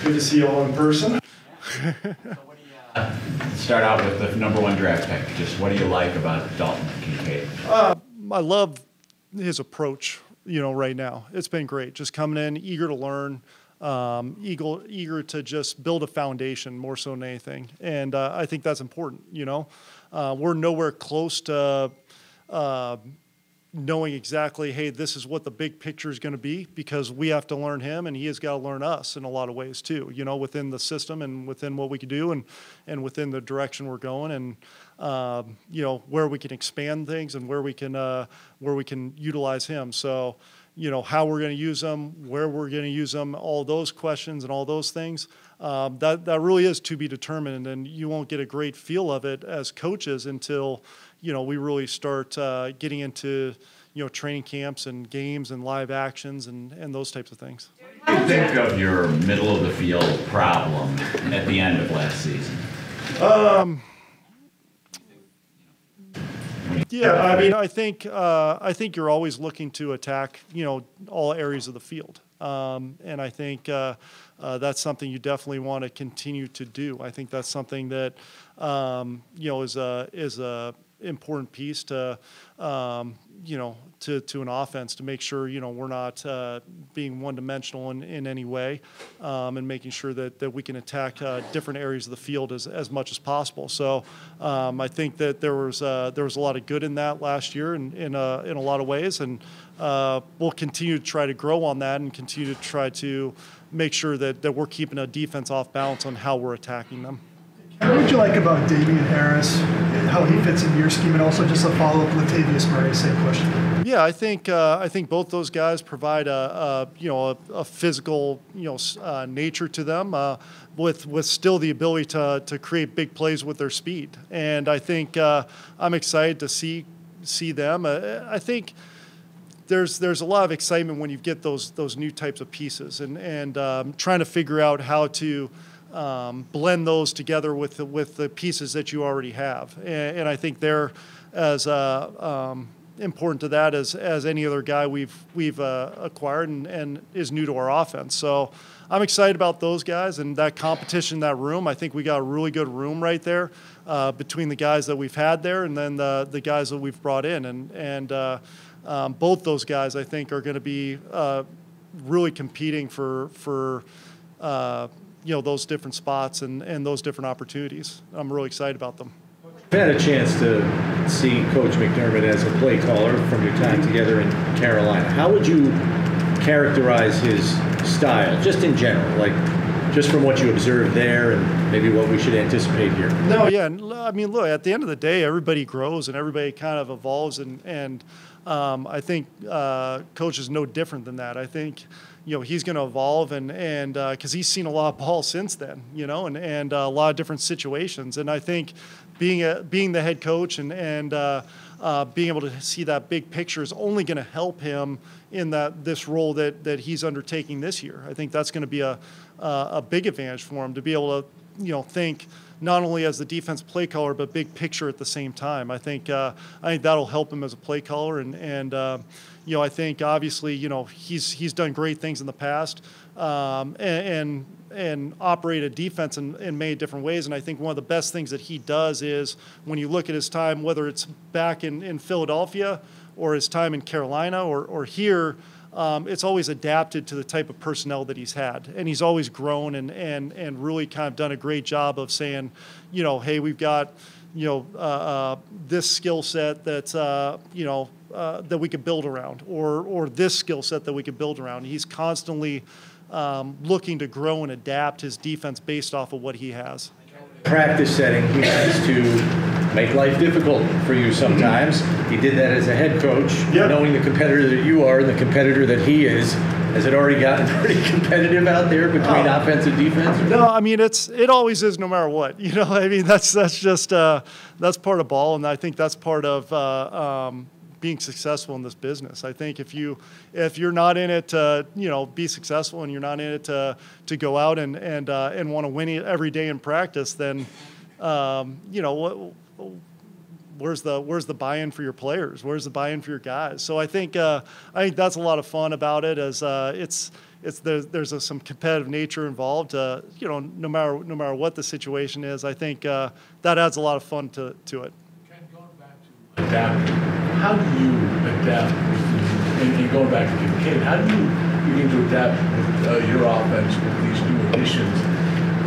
Good to see you all in person. Start out with the #1 draft pick. Just what do you like about Dalton Kincaid? I love his approach, right now. It's been great. Just coming in, eager to learn, eager to just build a foundation more so than anything. And I think that's important, We're nowhere close to knowing exactly, hey, this is what the big picture is going to be, because we have to learn him and he has got to learn us in a lot of ways too, within the system and within what we can do and within the direction we're going and, where we can expand things and where we can utilize him. So, how we're going to use them, where we're going to use them, all those questions and all those things, that really is to be determined, and you won't get a great feel of it as coaches until we really start getting into, training camps and games and live actions and those types of things. What do you think of your middle of the field problem at the end of last season? Yeah, I mean, I think you're always looking to attack, all areas of the field, and I think that's something you definitely want to continue to do. I think that's something that is a important piece to to an offense, to make sure we're not being one-dimensional in any way, and making sure that we can attack different areas of the field as much as possible. So I think that there was a lot of good in that last year in a lot of ways, and we'll continue to try to grow on that and continue to try to make sure that we're keeping a defense off balance on how we're attacking them. What would you like about Damian Harris, how he fits into your scheme, and also just a follow-up with Latavius Murray, same question? Yeah, I think both those guys provide a physical nature to them, with still the ability to create big plays with their speed, and I think I'm excited to see them. I think there's a lot of excitement when you get those new types of pieces, and trying to figure out how to blend those together with the pieces that you already have, and I think they're as important to that as any other guy we've acquired and is new to our offense. So I'm excited about those guys and that competition in that room. I think we got a really good room right there between the guys that we've had there and then the guys that we've brought in, and both those guys I think are going to be really competing for those different spots and those different opportunities. I'm really excited about them. I've had a chance to see Coach McDermott as a play caller from your time together in Carolina. How would you characterize his style, just in general, like just from what you observed there and maybe what we should anticipate here? No, yeah. I mean, look, at the end of the day, everybody grows and everybody kind of evolves, and I think Coach is no different than that. I think he's going to evolve and because he's seen a lot of ball since then, and a lot of different situations. And I think being the head coach and being able to see that big picture is only going to help him in this role that he's undertaking this year. I think that's going to be a big advantage for him to be able to think not only as the defense play caller but big picture at the same time. I think that'll help him as a play caller, and I think obviously he's done great things in the past and operate a defense in many different ways. And I think one of the best things that he does is when you look at his time, whether it's back in Philadelphia or his time in Carolina or here, it's always adapted to the type of personnel that he's had. And he's always grown and really kind of done a great job of saying, hey, we've got, this skill set that's, that we could build around or this skill set that we could build around. He's constantly looking to grow and adapt his defense based off of what he has. Practice setting, he has to make life difficult for you sometimes. He did that as a head coach, knowing the competitor that you are and the competitor that he is. Has it already gotten pretty competitive out there between offense and defense? No, I mean it always is, no matter what. I mean that's just that's part of ball, and I think that's part of being successful in this business. I think if you're not in it to be successful and you're not in it to go out and want to win every day in practice, then where's the buy-in for your players? Where's the buy-in for your guys? So I think that's a lot of fun about it. As it's some competitive nature involved. You know, no matter what the situation is, I think that adds a lot of fun to it. Ken, going back to adapting, how do you adapt and going back to Kincaid, how do you begin to adapt with your offense with these new additions?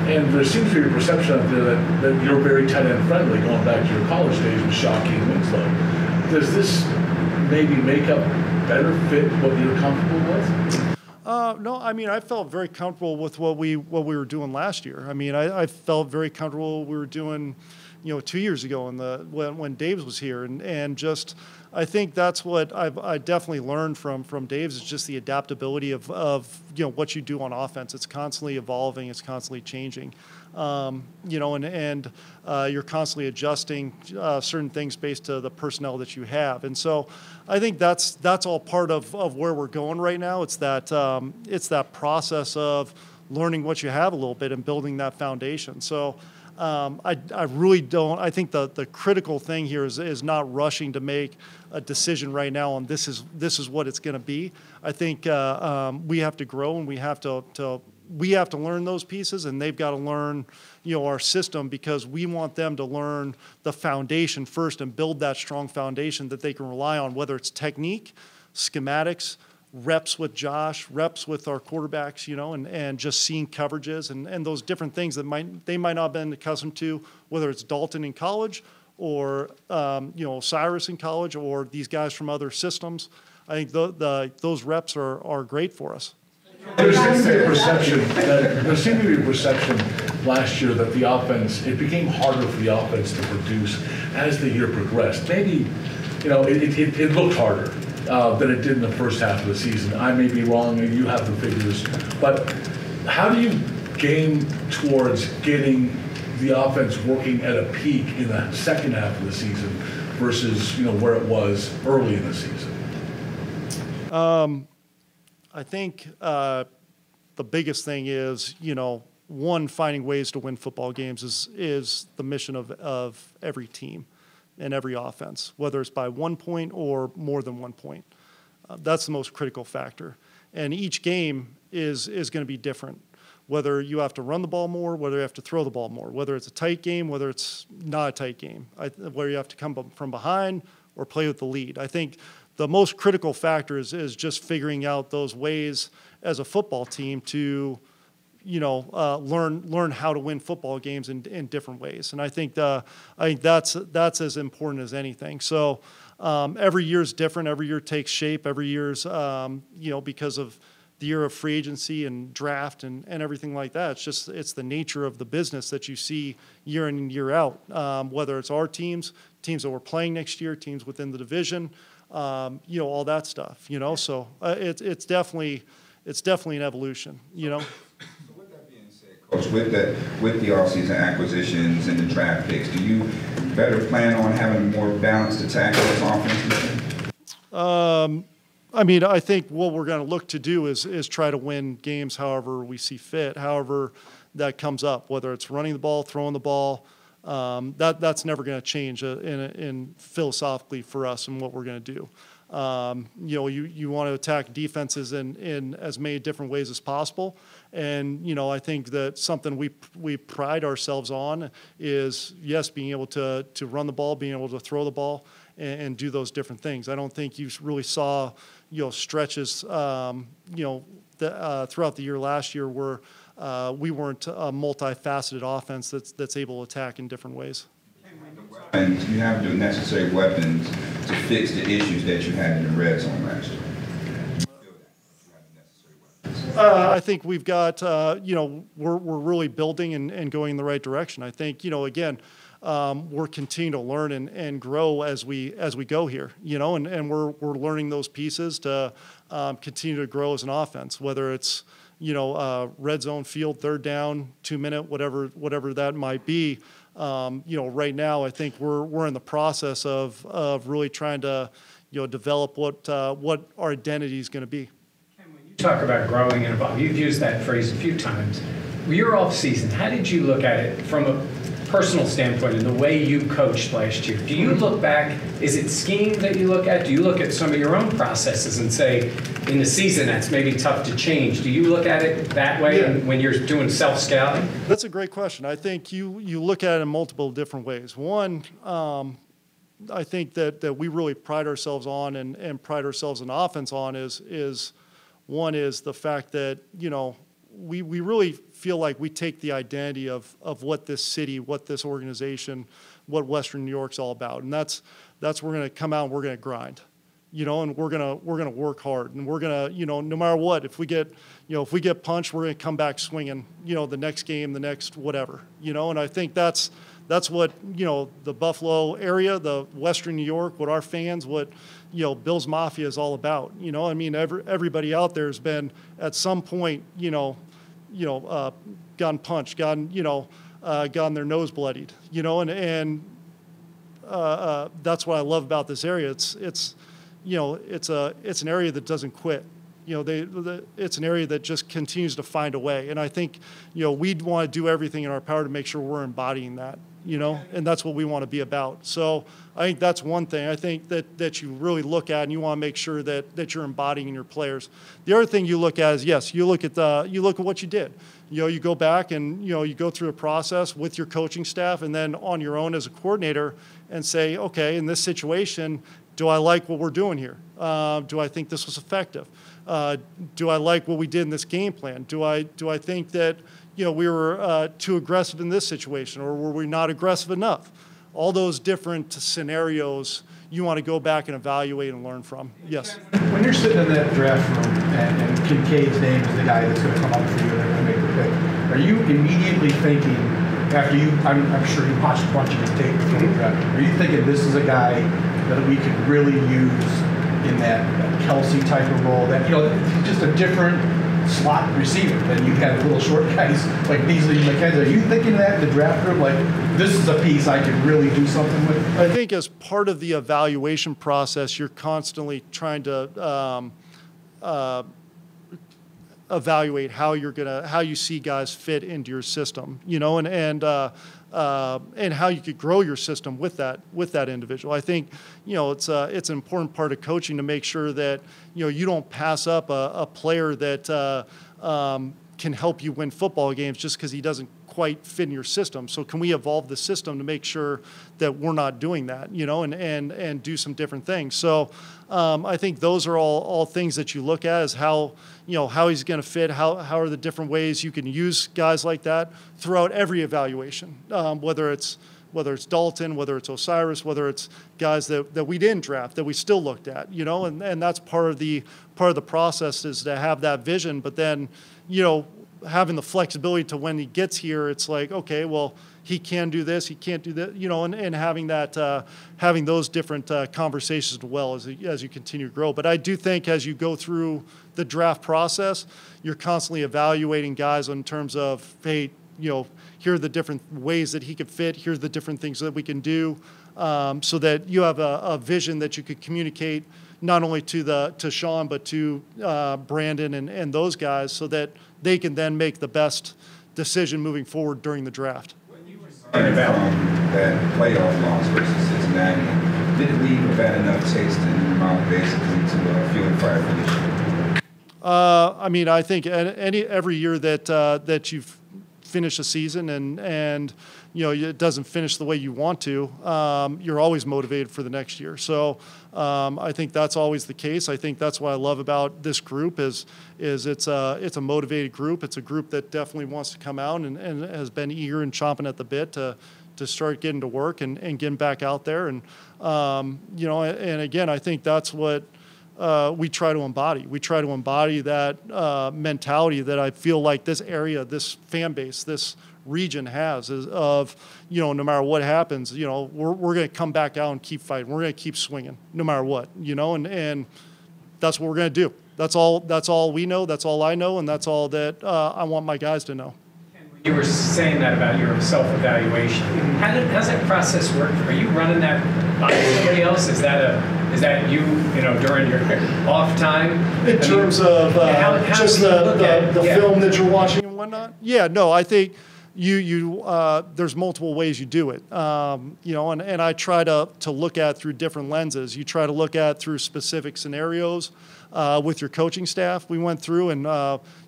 And there seems to be a perception out there that you're very tight end friendly, going back to your college days with Shockey and Winslow. Does this maybe make up better fit what you're comfortable with? No, I mean, I felt very comfortable with what we were doing last year. I mean, I felt very comfortable we were doing, you know, 2 years ago when Daves was here, and just I think that's what I definitely learned from Daves is just the adaptability of you know what you do on offense. It's constantly evolving, it's constantly changing, you know, and you're constantly adjusting certain things based to the personnel that you have, and so I think that's all part of where we're going right now. It's that process of learning what you have a little bit and building that foundation. So. I really don't. I think the critical thing here is not rushing to make a decision right now on this is what it's going to be. I think we have to grow and we have to learn those pieces, and they've got to learn, you know, our system, because we want them to learn the foundation first and build that strong foundation that they can rely on, whether it's technique, schematics, reps with Josh, reps with our quarterbacks, you know, and just seeing coverages and those different things that they might not have been accustomed to, whether it's Dalton in college or, you know, Cyrus in college or these guys from other systems. I think those reps are great for us. There seemed to be a perception last year that the offense, it became harder for the offense to produce as the year progressed. Maybe, you know, it looked harder than it did in the first half of the season. I may be wrong, and you have the figures, but how do you game towards getting the offense working at a peak in the second half of the season versus, you know, where it was early in the season? I think the biggest thing is, you know, one, finding ways to win football games is the mission of every team and every offense, whether it's by 1 point or more than 1 point. That's the most critical factor. And each game is going to be different, whether you have to run the ball more, whether you have to throw the ball more, whether it's a tight game, whether it's not a tight game, whether you have to come from behind or play with the lead. I think the most critical factor is just figuring out those ways as a football team to, you know, learn how to win football games in different ways. And I think that's as important as anything. So every year is different. Every year takes shape. Every year's, you know, because of the year of free agency and draft and everything like that. It's the nature of the business that you see year in and year out, whether it's our teams that we're playing next year, teams within the division, you know, all that stuff, you know. So it's definitely an evolution, you know. Coach, with the offseason acquisitions and the draft picks, do you better plan on having a more balanced attack as offense? I mean, I think what we're going to look to do is try to win games however we see fit, however that comes up, whether it's running the ball, throwing the ball. That's never going to change in philosophically for us and what we're going to do. You know, you want to attack defenses in as many different ways as possible. And, you know, I think that something we pride ourselves on is, yes, being able to run the ball, being able to throw the ball and do those different things. I don't think you really saw, you know, stretches, you know, throughout the year last year where we weren't a multifaceted offense that's able to attack in different ways. And you have the necessary weapons to fix the issues that you had in the red zone last year. I think we've got, you know, we're really building and going in the right direction. I think, you know, again, we're continuing to learn and grow as we go here, you know, and we're learning those pieces to continue to grow as an offense, whether it's, you know, red zone, field, third down, 2 minute, whatever that might be. You know, right now I think we're in the process of really trying to, you know, develop what our identity is going to be. Talk about growing and evolving. You've used that phrase a few times. Your off season, how did you look at it from personal standpoint and the way you coached last year, do you look back, is it scheme that you look at? Do you look at some of your own processes and say, in the season, that's maybe tough to change? Do you look at it that way when you're doing self-scouting? That's a great question. I think you look at it in multiple different ways. One, I think that we really pride ourselves on and pride ourselves in offense on is one is the fact that, we really feel like we take the identity of what this city, what this organization, what Western New York's all about. And that's we're going to come out and we're going to grind, and we're going to work hard, and we're going to, no matter what, if we get punched, we're going to come back swinging, the next game, the next whatever, and I think that's what, the Buffalo area, the Western New York, what our fans, what, Bills Mafia is all about. I mean, everybody out there has been at some point, gotten punched, gotten their nose bloodied, and that's what I love about this area. It's an area that doesn't quit. It's an area that just continues to find a way. And I think, we'd want to do everything in our power to make sure we're embodying that, and that's what we want to be about. So I think that's one thing. I think that you really look at, and you want to make sure that you're embodying in your players. The other thing you look at is, yes, you look at what you did. You go back and, you go through a process with your coaching staff and then on your own as a coordinator and say, okay, in this situation, do I like what we're doing here? Do I think this was effective? Do I like what we did in this game plan? Do I think that we were too aggressive in this situation, or were we not aggressive enough? All those different scenarios you want to go back and evaluate and learn from. Yes. When you're sitting in that draft room and Kincaid's name is the guy that's going to come up for you and they're going to make the pick, are you immediately thinking, after I'm sure you watched a bunch of his tape before the draft, are you thinking this is a guy that we could really use in that Kelsey type of role, that he's just a different slot receiver than you had little short guys like Beasley and McKenzie? Are you thinking that in the draft room, like this is a piece I could really do something with? I think as part of the evaluation process, you're constantly trying to evaluate how you see guys fit into your system, and how you could grow your system with that individual. I think it's an important part of coaching to make sure that you don't pass up a player that can help you win football games just because he doesn't quite fit in your system. So can we evolve the system to make sure that we're not doing that, and do some different things. So I think those are all things that you look at, is how he's going to fit, how are the different ways you can use guys like that throughout every evaluation, whether it's Dalton, whether it's Osiris, whether it's guys that we didn't draft that we still looked at, and that's part of the process, is to have that vision, but then having the flexibility to when he gets here, it's like, okay, well, he can do this, he can't do that, and having that, having those different conversations as well as you continue to grow. But I do think as you go through the draft process, you're constantly evaluating guys in terms of, hey, here are the different ways that he could fit, here's the different things that we can do, so that you have a vision that you could communicate not only to Sean, but to Brandon and those guys, so that they can then make the best decision moving forward during the draft. When you were talking about that playoff loss versus Cincinnati, did it leave a bad enough taste in your mouth basically to fuel the fire for this year? I mean, I think every year that you've finished a season and it doesn't finish the way you want to, you're always motivated for the next year. So I think that's always the case. I think that's what I love about this group is it's a motivated group. It's a group that definitely wants to come out and has been eager and chomping at the bit to start getting to work and getting back out there. And and again, I think that's what we try to embody. We try to embody that mentality that I feel like this area, this fan base, this region has, is of, no matter what happens, we're going to come back out and keep fighting. We're going to keep swinging no matter what, and that's what we're going to do. That's all we know. That's all I know. And that's all that I want my guys to know. You were saying that about your self-evaluation. How does that process work? Are you running that by somebody else? Is that you during your off time? In terms of just the film that you're watching and whatnot? Yeah, no, I think there's multiple ways you do it, and I try to look at through different lenses. You try to look at through specific scenarios with your coaching staff. We went through and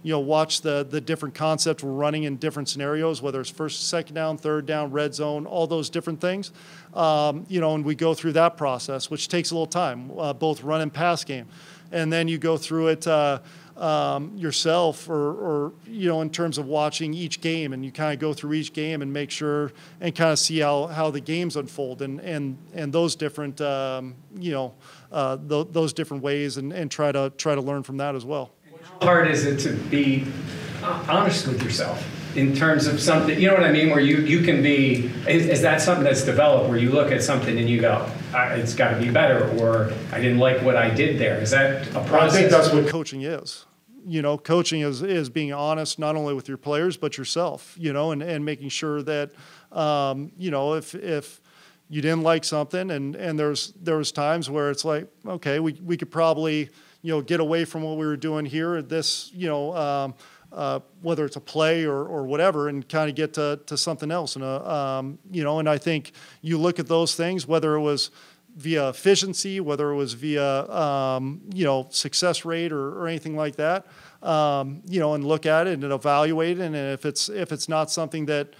watched the different concepts we're running in different scenarios, whether it's first, second down, third down, red zone, all those different things. And we go through that process, which takes a little time, both run and pass game, and then you go through it yourself, or in terms of watching each game, and you kind of go through each game and make sure and kind of see how the games unfold and those different those different ways, and try to learn from that as well. How hard is it to be honest with yourself in terms of something, you know what I mean, where you can be, is that something that's developed where you look at something and you go, it's got to be better, or I didn't like what I did there? Is that a process? I think that's what coaching is. Coaching is being honest not only with your players but yourself, and making sure that, if you didn't like something, and there was times where it's like, okay, we could probably, get away from what we were doing here at this, whether it's a play or whatever, and kind of get to something else. And, and I think you look at those things, whether it was via efficiency, whether it was via, success rate or anything like that, and look at it and evaluate it. And if it's not something that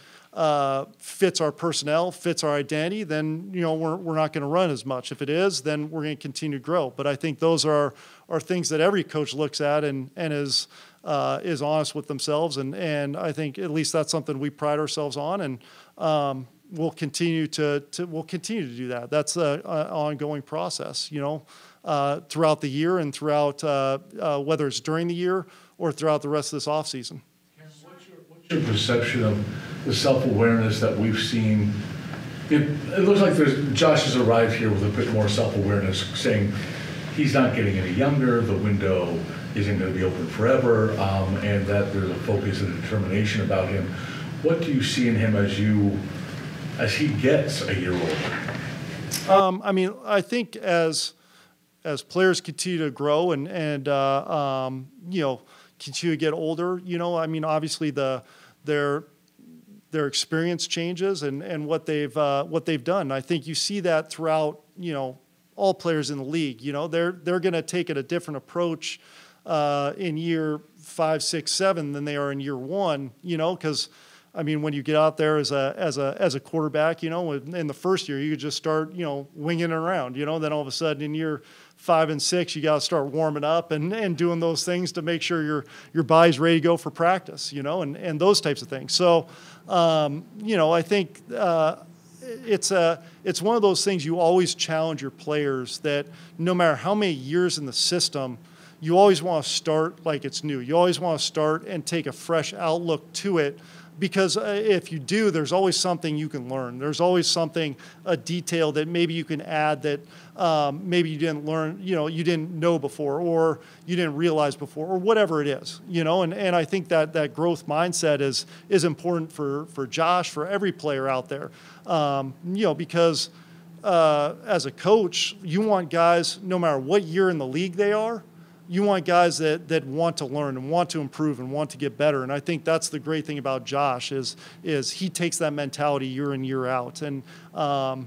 fits our personnel, fits our identity, then, we're not going to run as much. If it is, then we're going to continue to grow. But I think those are things that every coach looks at and is honest with themselves. And I think at least that's something we pride ourselves on, and we'll continue to do that. That's an ongoing process, throughout the year and throughout whether it's during the year or throughout the rest of this offseason. What's your perception of the self-awareness that we've seen? It looks like Josh has arrived here with a bit more self-awareness, saying he's not getting any younger, the window isn't going to be open forever, and that there's a focus and determination about him. What do you see in him as he gets a year older? I think as players continue to grow and continue to get older, obviously their experience changes and what they've done. I think you see that throughout, all players in the league. They're going to take it a different approach in year 5, 6, 7 than they are in year 1. Because when you get out there as a quarterback, in the first year you could just start, winging it around. Then all of a sudden in year 5 and 6 you got to start warming up and doing those things to make sure your body's ready to go for practice. And those types of things. So I think it's one of those things you always challenge your players, that no matter how many years in the system, you always want to start like it's new. You always want to start and take a fresh outlook to it, because if you do, there's always something you can learn. There's always a detail that maybe you can add that maybe you didn't learn, you didn't know before, or you didn't realize before, or whatever it is, and I think that growth mindset is important for Josh, for every player out there, because as a coach, you want guys, no matter what year in the league they are, you want guys that want to learn and want to improve and want to get better. And I think that's the great thing about Josh is he takes that mentality year in, year out. And, I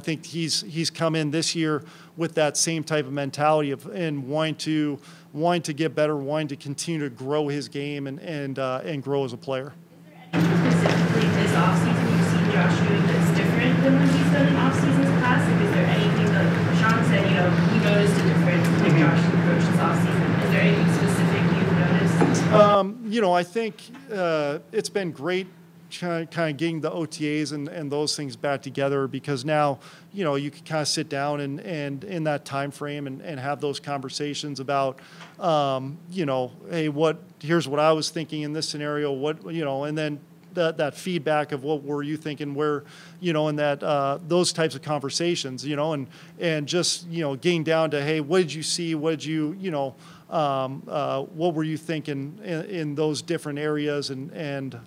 think he's come in this year with that same type of mentality and wanting to get better, wanting to continue to grow his game and grow as a player. Is there anything specifically this offseason you've seen Josh doing that's different than what he's done in offseasons past? Like, is there anything that Sean said, he noticed a difference in Josh approach this offseason? Is there anything specific you've noticed? I think it's been great kind of getting the OTAs and those things back together, because now, you can kind of sit down and in that time frame and have those conversations about, hey, here's what I was thinking in this scenario, and then that feedback of what were you thinking, where, and that those types of conversations, and just, getting down to, hey, what did you see? What did you, what were you thinking in those different areas? And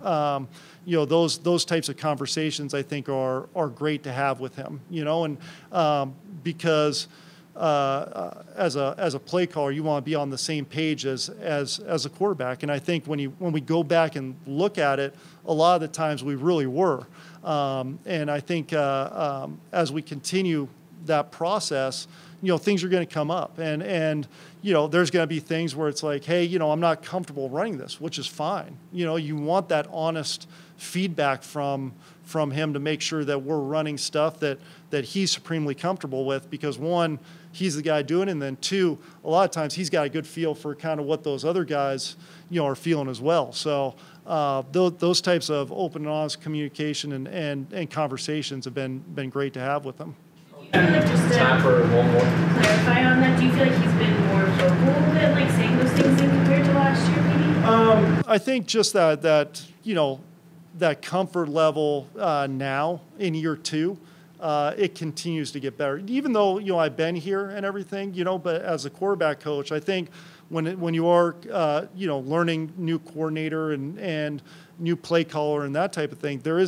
those types of conversations I think are great to have with him, and because as a play caller, you want to be on the same page as a quarterback. And I think when we go back and look at it, a lot of the times we really were. And I think as we continue that process, things are going to come up, and there's going to be things where it's like, hey, I'm not comfortable running this, which is fine. You want that honest feedback from him to make sure that we're running stuff that he's supremely comfortable with, because one, he's the guy doing it, and then two, a lot of times he's got a good feel for kind of what those other guys, are feeling as well. So those types of open and honest communication and conversations have been great to have with them. Just Time for one more. clarify on that, do you feel like he's been more vocal than like saying those things in compared to last year, maybe? I think just that comfort level now in year two, it continues to get better. Even though I've been here and everything, but as a quarterback coach, I think when you are learning new coordinator and new play caller and that type of thing, there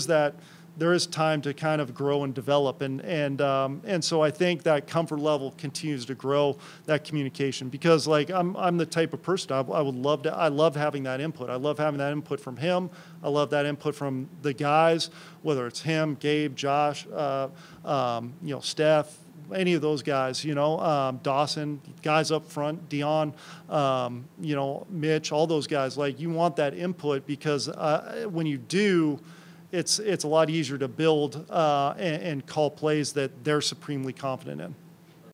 is time to kind of grow and develop, and so I think that comfort level continues to grow, that communication, because like I'm the type of person I love having that input. I love having that input from him. I love that input from the guys, whether it's him, Gabe, Josh, Steph, any of those guys, Dawson, guys up front, Dion, Mitch, all those guys. Like, you want that input, because when you do, it's a lot easier to build and call plays that they're supremely confident in.